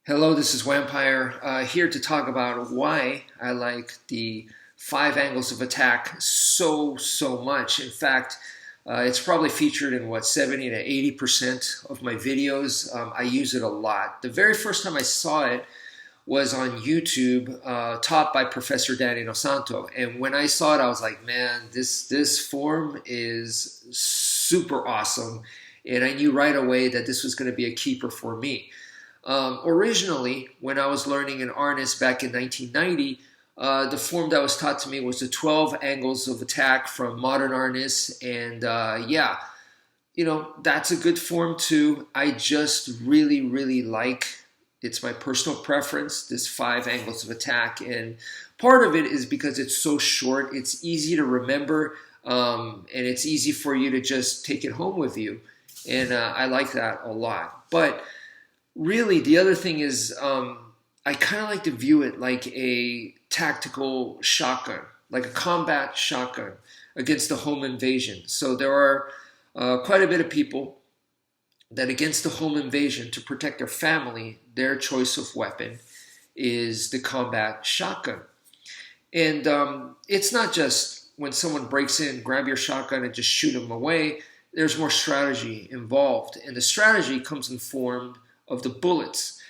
Hello, this is wmpyr here to talk about why I like the 5 angles of attack so much. In fact, it's probably featured in 70 to 80% of my videos. I use it a lot. The very first time I saw it was on YouTube, taught by Professor Danny Nosanto. And when I saw it, I was like, man, this form is super awesome. And I knew right away that this was going to be a keeper for me. Originally, when I was learning in Arnis back in 1990, the form that was taught to me was the 12 angles of attack from modern Arnis, and yeah, that's a good form too. I just really like, it's my personal preference, this 5 angles of attack, and part of it is because it's so short, it's easy to remember, and it's easy for you to just take it home with you, and I like that a lot. But really, the other thing is I kind of like to view it like a tactical shotgun, like a combat shotgun against the home invasion. So there are quite a bit of people that against the home invasion, to protect their family, their choice of weapon is the combat shotgun. And it's not just when someone breaks in, grab your shotgun and just shoot them away. There's more strategy involved. And the strategy comes in form of the bullets.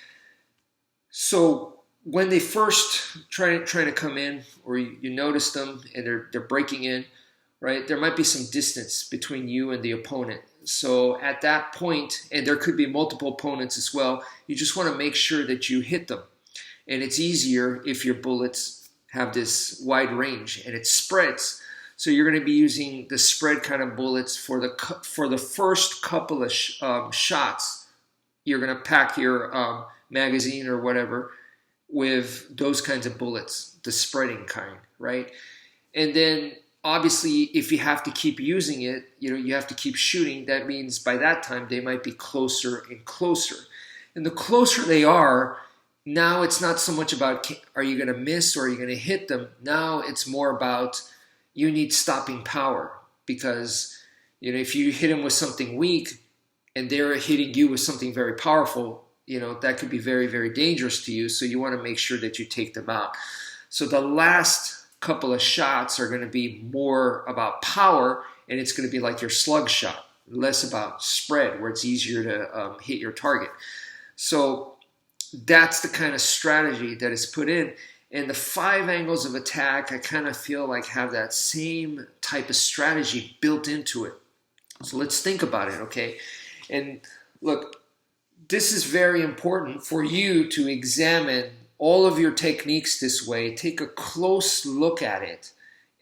So when they first try to come in, or you notice them and they're breaking in, right? There might be some distance between you and the opponent. So at that point, and there could be multiple opponents as well, you just want to make sure that you hit them. And it's easier if your bullets have this wide range and it spreads. So you're going to be using the spread kind of bullets for the first couple of shots. You're going to pack your magazine or whatever with those kinds of bullets, the spreading kind, right? And then obviously if you have to keep using it, you have to keep shooting. That means by that time they might be closer and closer. And the closer they are, now it's not so much about are you going to miss or are you going to hit them? Now it's more about you need stopping power, because if you hit them with something weak, and they're hitting you with something very powerful, that could be very dangerous to you. So you want to make sure that you take them out. So the last couple of shots are going to be more about power, and it's going to be like your slug shot, less about spread, where it's easier to hit your target. So that's the kind of strategy that is put in. And the 5 angles of attack, I kind of feel like have that same type of strategy built into it. So let's think about it, okay? And look, this is very important for you to examine all of your techniques this way. Take a close look at it.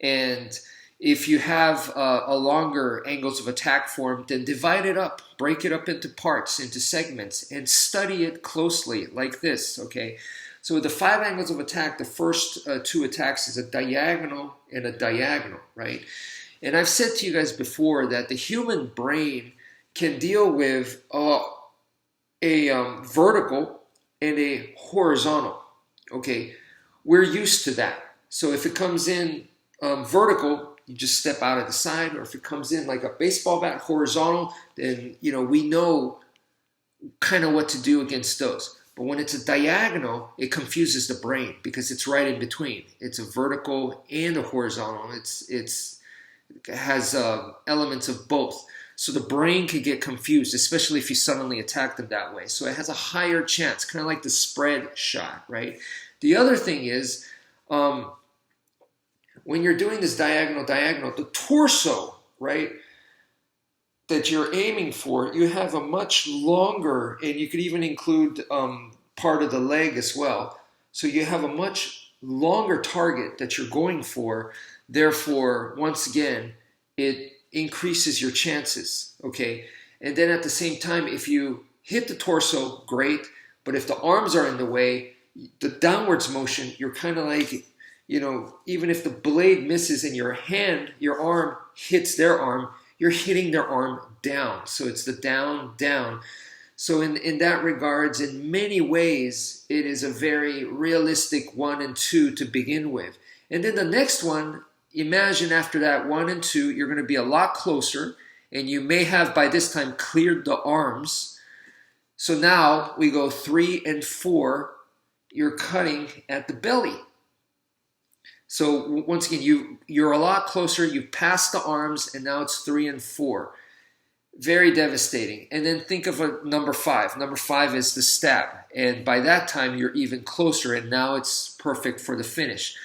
And if you have a longer angles of attack form, then divide it up, break it up into parts, into segments, and study it closely like this, okay? So with the 5 angles of attack, the first 2 attacks is a diagonal and a diagonal, right? And I've said to you guys before that the human brain can deal with a vertical and a horizontal. Okay, we're used to that. So if it comes in vertical, you just step out of the side, or if it comes in like a baseball bat horizontal, then we know kind of what to do against those. But when it's a diagonal, it confuses the brain because it's right in between. It's a vertical and a horizontal. It has elements of both. So the brain could get confused, especially if you suddenly attack them that way. So it has a higher chance, kind of like the spread shot, right? The other thing is, when you're doing this diagonal, the torso, right, that you're aiming for, you have a much longer, and you could even include part of the leg as well. So you have a much longer target that you're going for. Therefore, once again, it increases your chances, okay? And then at the same time, if you hit the torso, great, but if the arms are in the way, the downwards motion, you're kind of like, even if the blade misses and your arm hits their arm, you're hitting their arm down. So it's the down. So in that regards, in many ways, it is a very realistic 1 and 2 to begin with. And then the next one, imagine after that 1 and 2, you're going to be a lot closer, and you may have by this time cleared the arms. So now we go 3 and 4. You're cutting at the belly. So once again, you're a lot closer. You've passed the arms, and now it's 3 and 4. Very devastating. And then think of a number 5. Number 5 is the stab. And by that time, you're even closer, and now it's perfect for the finish.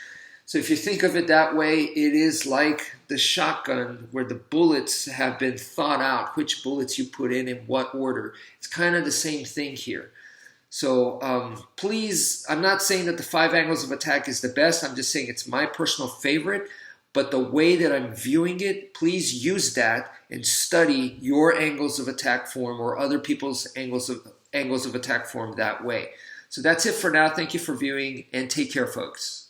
So if you think of it that way, it is like the shotgun where the bullets have been thought out, which bullets you put in what order. It's kind of the same thing here. So please, I'm not saying that the 5 angles of attack is the best. I'm just saying it's my personal favorite. But the way that I'm viewing it, please use that and study your angles of attack form or other people's angles of attack form that way. So that's it for now. Thank you for viewing, and take care, folks.